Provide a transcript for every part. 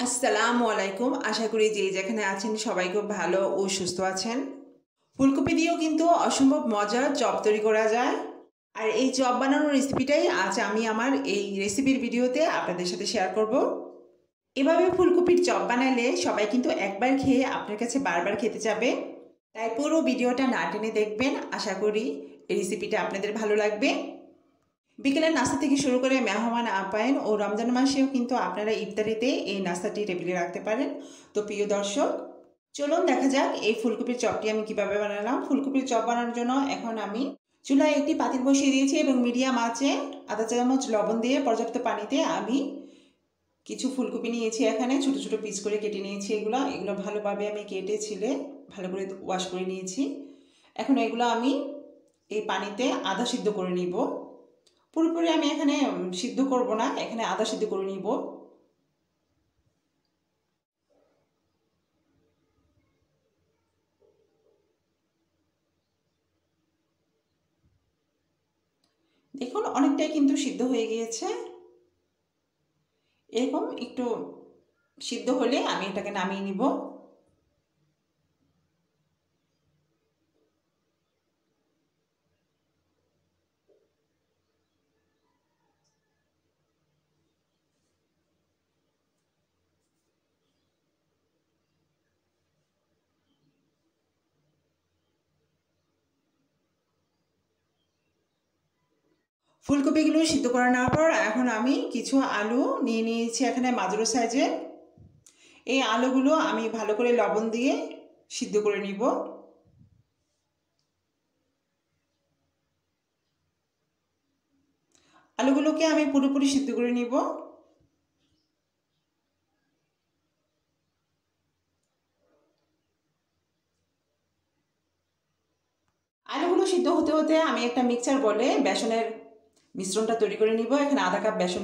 আসসালামু আলাইকুম। আশা করি যে যেখানে আছেন সবাই খুব ভালো ও সুস্থ আছেন। ফুলকপি দিয়েও কিন্তু অসম্ভব মজার চপ তৈরি করা যায়। আর এই চপ বানানোর রেসিপিটাই আজ আমি আমার এই রেসিপির ভিডিওতে আপনাদের সাথে শেয়ার করব। এভাবে ফুলকপির চপ বানালে সবাই কিন্তু একবার খেয়ে আপনার কাছে বারবার খেতে চাবে। তাই পুরো ভিডিওটা না টেনে দেখবেন। আশা করি এই রেসিপিটা আপনাদের ভালো লাগবে। বিকেলের নাস্তা থেকে শুরু করে মেহমান আপ্যায়ন ও রমজান মাসেও কিন্তু আপনারা ইফতারিতে এই নাস্তাটি টেবিলে রাখতে পারেন। তো প্রিয় দর্শক, চলুন দেখা যাক এই ফুলকপির চপটি আমি কিভাবে বানালাম। ফুলকপির চপ বানানোর জন্য এখন আমি চুলায় একটি পাতিল বসিয়ে দিয়েছি এবং মিডিয়াম আঁচে আধা চামচ লবণ দিয়ে পর্যাপ্ত পানিতে আমি কিছু ফুলকপি নিয়েছি। এখানে ছোট ছোট পিস করে কেটে নিয়েছি। এগুলো ভালোভাবে আমি কেটে ছিলে ভালো করে ওয়াশ করে নিয়েছি। এখন এগুলো আমি এই পানিতে আধা সিদ্ধ করে নিব। পুরোপুরি আমি এখানে সিদ্ধ করব না, এখানে আধা সিদ্ধ করে নিব। দেখুন অনেকটাই কিন্তু সিদ্ধ হয়ে গিয়েছে। এরকম একটু সিদ্ধ হলে আমি এটাকে নামিয়ে নিব। ফুলকপিগুলো সিদ্ধ করে নেওয়ার পর এখন আমি কিছু আলু নিয়ে নিয়েছি এখানে মাঝারি সাইজের। এই আলুগুলো আমি ভালো করে লবণ দিয়ে সিদ্ধ করে নিব। আলুগুলোকে আমি পুরোপুরি সিদ্ধ করে নিব। আলুগুলো সিদ্ধ হতে হতে আমি একটা মিক্সচার বলে বেসনের মিশ্রণটা তৈরি করে নিব। এখানে আধা কাপ বেসন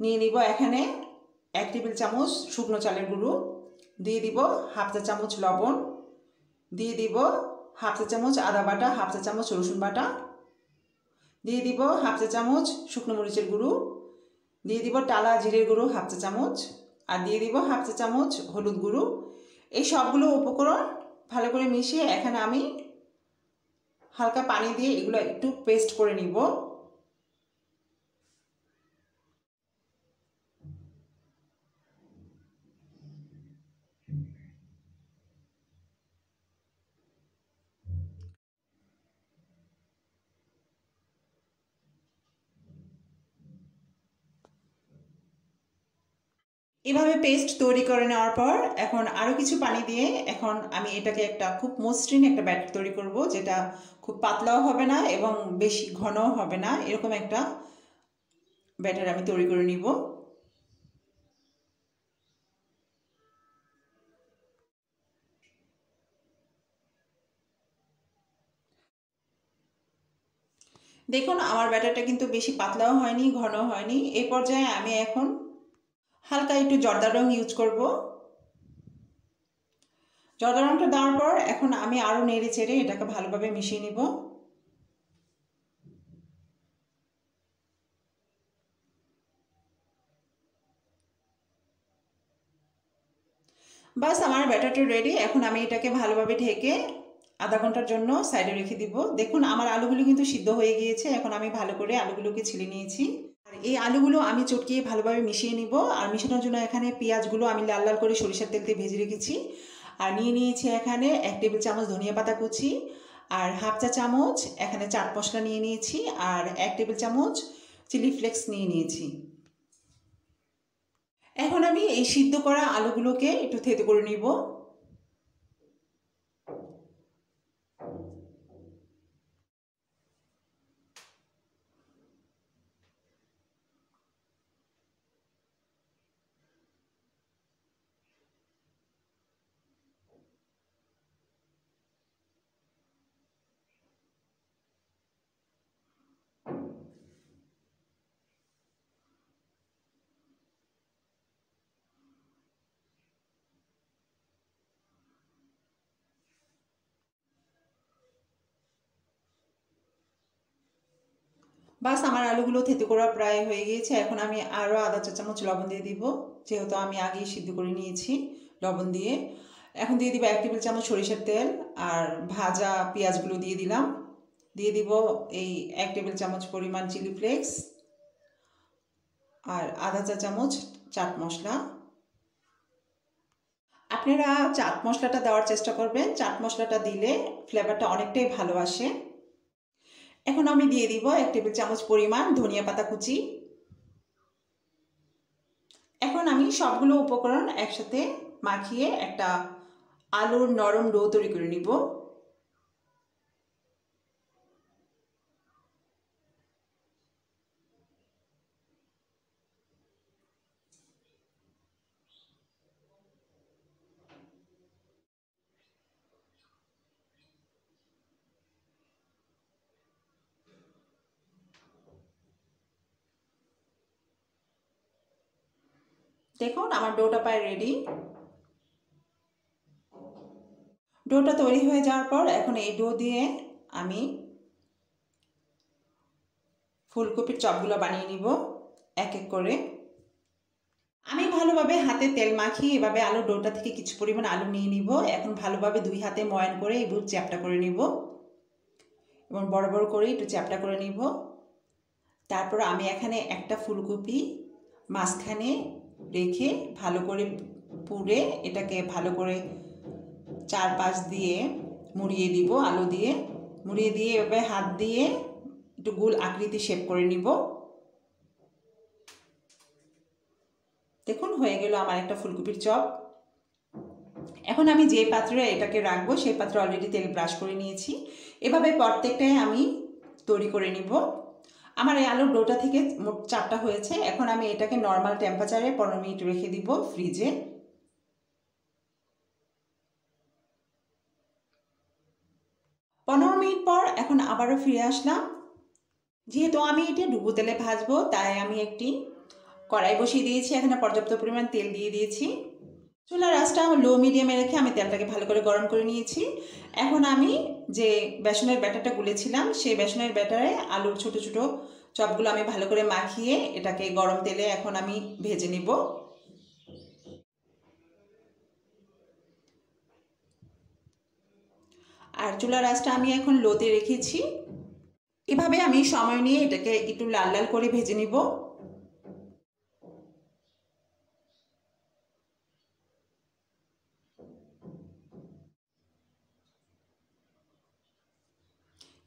নিয়ে নিব এখানে 1 টেবিল চামচ শুকনো চালের গুঁড়ো, দিয়ে দিব হাফ চা চামচ লবণ, দিয়ে দিব হাফ চা চামচ আদা বাটা, হাফ চা চামচ রসুন বাটা, দিয়ে দিব হাফ চা চামচ শুকনো মরিচের গুঁড়ো, দিয়ে দিব টালা জিরের গুঁড়ো হাফ চা চামচ, আর দিয়ে দিব হাফ চা চামচ হলুদ গুঁড়ো। এই সবগুলো উপকরণ ভালো করে মিশিয়ে এখানে আমি হালকা পানি দিয়ে এগুলো একটু পেস্ট করে নিব। এভাবে পেস্ট তৈরি করে নেওয়ার পর এখন আরও কিছু পানি দিয়ে এখন আমি এটাকে একটা খুব মসৃণ একটা ব্যাটার তৈরি করব, যেটা খুব পাতলাও হবে না এবং বেশি ঘনও হবে না। এরকম একটা ব্যাটার আমি তৈরি করে নিব। দেখুন আমার ব্যাটারটা কিন্তু বেশি পাতলাও হয়নি, ঘনও হয়নি। এই পর্যায়ে আমি এখন হালকা একটু জর্দা রং ইউজ করব। জর্দা রংটা দেওয়ার পর এখন আমি আরও নেড়ে চেড়ে এটাকে ভালোভাবে মিশিয়ে নিব। বাস আমার ব্যাটারটা রেডি। এখন আমি এটাকে ভালোভাবে ঢেকে আধা ঘন্টার জন্য সাইডে রেখে দিব। দেখুন আমার আলুগুলো কিন্তু সিদ্ধ হয়ে গিয়েছে। এখন আমি ভালো করে আলুগুলোকে ছিলে নিয়েছি। আর এই আলুগুলো আমি চটকিয়ে ভালোভাবে মিশিয়ে নিব। আর মিশানোর জন্য এখানে পেঁয়াজগুলো আমি লাল লাল করে সরিষার তেল দিয়ে ভেজে রেখেছি। আর নিয়ে নিয়েছি এখানে 1 টেবিল চামচ ধনিয়া পাতা কুচি, আর হাফ চা চামচ এখানে চাট মশলা নিয়ে নিয়েছি, আর 1 টেবিল চামচ চিলি ফ্লেক্স নিয়ে নিয়েছি। এখন আমি এই সিদ্ধ করা আলুগুলোকে একটু থেতো করে নিব। বাস আমার আলুগুলো থেতো করা প্রায় হয়ে গিয়েছে। এখন আমি আরও আধা চা চামচ লবণ দিয়ে দিব, যেহেতু আমি আগেই সিদ্ধ করে নিয়েছি লবণ দিয়ে। এখন দিয়ে দিব 1 টেবিল চামচ সরিষার তেল, আর ভাজা পেঁয়াজগুলো দিয়ে দিলাম। দিয়ে দিব এই 1 টেবিল চামচ পরিমাণ চিলি ফ্লেক্স আর আধা চা চামচ চাট মশলা। আপনারা চাট মশলাটা দেওয়ার চেষ্টা করবেন, চাট মশলাটা দিলে ফ্লেভারটা অনেকটাই ভালো আসে। এখন আমি দিয়ে দিব 1 টেবিল চামচ পরিমাণ ধনিয়া পাতা কুচি। এখন আমি সবগুলো উপকরণ একসাথে মাখিয়ে একটা আলুর নরম ডো তৈরি করে নিব। দেখুন আমার ডোটা প্রায় রেডি। ডোটা তৈরি হয়ে যাওয়ার পর এখন এই ডো দিয়ে আমি ফুলকপির চপগুলো বানিয়ে নিব এক এক করে। আমি ভালোভাবে হাতে তেল মাখিয়ে এভাবে আলুর ডোটা থেকে কিছু পরিমাণ আলু নিয়ে নিব। এখন ভালোভাবে 2 হাতে ময়ান করে এগুলো চ্যাপটা করে নিব এবং বড় বড় করে একটু চ্যাপটা করে নিব। তারপর আমি এখানে একটা ফুলকপি মাঝখানে রেখে ভালো করে পুড়ে এটাকে ভালো করে চারপাশ দিয়ে মুড়িয়ে দিব, আলু দিয়ে মুড়িয়ে দিয়ে এভাবে হাত দিয়ে একটু গোল আকৃতি শেপ করে নিব। দেখুন হয়ে গেল আমার একটা ফুলকপির চপ। এখন আমি যে পাত্রে এটাকে রাখবো সেই পাত্রে অলরেডি তেল ব্রাশ করে নিয়েছি। এভাবে প্রত্যেকটাই আমি তৈরি করে নিব। আমার এই আলুর ডোটা থেকে মোট 4টা হয়েছে। এখন আমি এটাকে নর্মাল টেম্পারেচারে 15 মিনিট রেখে দিব ফ্রিজে। পনেরো মিনিট পর এখন আবারও ফিরে আসলাম। যেহেতু আমি এটা ডুবো তেলে ভাজবো তাই আমি একটি কড়াই বসিয়ে দিয়েছি, এখানে পর্যাপ্ত পরিমাণ তেল দিয়ে দিয়েছি। চুলার আঁচটা লো মিডিয়ামে রেখে আমি তেলটাকে ভালো করে গরম করে নিয়েছি। এখন আমি যে বেসনের ব্যাটারটা গুলেছিলাম সেই বেসনের ব্যাটারে আলুর ছোট ছোট চপগুলো আমি ভালো করে মাখিয়ে এটাকে গরম তেলে এখন আমি ভেজে নিব। আর চুলার আঁচটা আমি এখন লোতে রেখেছি। এভাবে আমি সময় নিয়ে এটাকে একটু লাল লাল করে ভেজে নিব।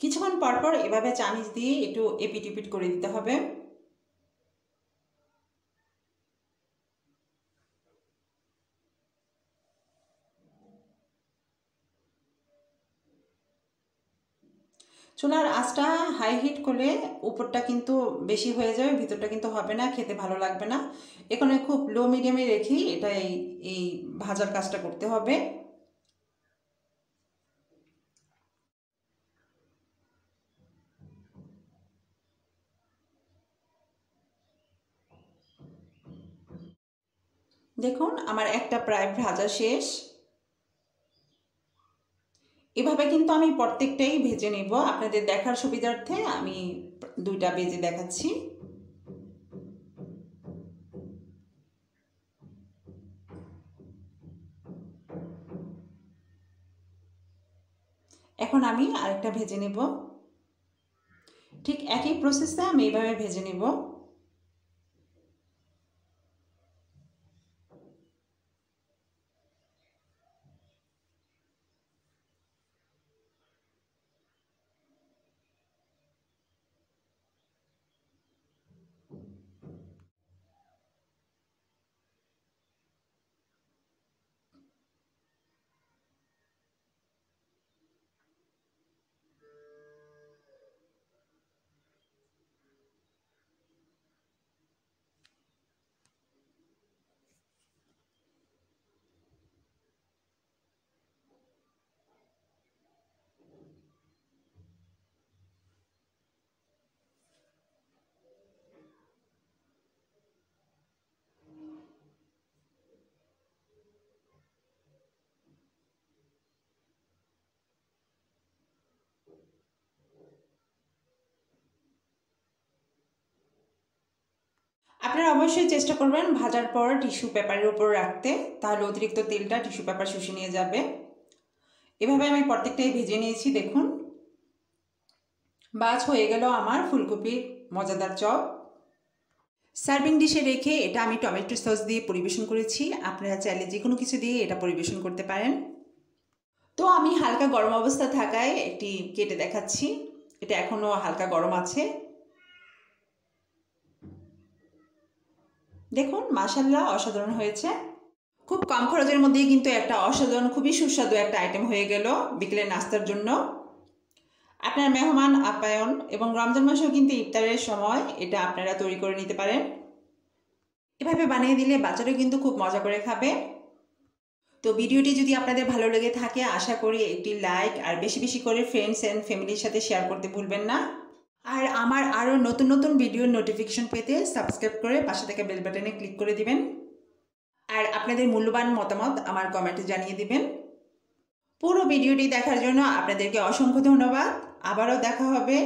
কিছুক্ষণ পরপর এভাবে চামিচ দিয়ে একটু এপিট এপিট করে দিতে হবে। চুলার আঁচটা হাই হিট করলে উপরটা কিন্তু বেশি হয়ে যাবে, ভিতরটা কিন্তু হবে না, খেতে ভালো লাগবে না। এখানে খুব লো মিডিয়ামে রেখেই এটা এই ভাজার কাজটা করতে হবে। দেখুন আমার একটা প্রায় ভাজা শেষ। এভাবে কিন্তু আমি প্রত্যেকটাই ভেজে নেব, আপনাদের দেখার সুবিধার্থে আমি 2টা ভেজে দেখাচ্ছি। এখন আমি আরেকটা ভেজে নেব। ঠিক একই প্রসেসে আমি এইভাবে ভেজে নেব। আপনারা অবশ্যই চেষ্টা করবেন ভাজার পর টিস্যু পেপারের উপর রাখতে, তাহলে অতিরিক্ত তেলটা টিস্যু পেপার শুষে নিয়ে যাবে। এভাবে আমি প্রত্যেকটাই ভেজে নিয়েছি। দেখুন, বাজ হয়ে গেল আমার ফুলকপির মজাদার চপ। সার্ভিং ডিশে রেখে এটা আমি টমেটো সস দিয়ে পরিবেশন করেছি। আপনারা চাইলে যে কোনো কিছু দিয়ে এটা পরিবেশন করতে পারেন। তো আমি হালকা গরম অবস্থা থাকায় একটি কেটে দেখাচ্ছি। এটা এখনও হালকা গরম আছে। দেখুন, মাশাআল্লাহ অসাধারণ হয়েছে। খুব কম খরচের মধ্যেই কিন্তু একটা অসাধারণ, খুবই সুস্বাদু একটা আইটেম হয়ে গেল বিকেলের নাস্তার জন্য। আপনার মেহমান আপ্যায়ন এবং রমজান মাসেও কিন্তু ইফতারের সময় এটা আপনারা তৈরি করে নিতে পারেন। এভাবে বানিয়ে দিলে বাচ্চারা কিন্তু খুব মজা করে খাবে। তো ভিডিওটি যদি আপনাদের ভালো লেগে থাকে, আশা করি একটি লাইক আর বেশি বেশি করে ফ্রেন্ডস অ্যান্ড ফ্যামিলির সাথে শেয়ার করতে ভুলবেন না। আর আমার আরও নতুন নতুন ভিডিওর নোটিফিকেশন পেতে সাবস্ক্রাইব করে পাশে থেকে বেল বাটনে ক্লিক করে দিবেন। আর আপনাদের মূল্যবান মতামত আমার কমেন্টে জানিয়ে দিবেন। পুরো ভিডিওটি দেখার জন্য আপনাদেরকে অসংখ্য ধন্যবাদ। আবারও দেখা হবে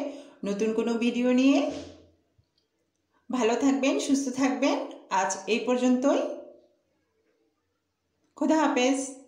নতুন কোনো ভিডিও নিয়ে। ভালো থাকবেন, সুস্থ থাকবেন। আজ এই পর্যন্তই। খুদা হাফেজ।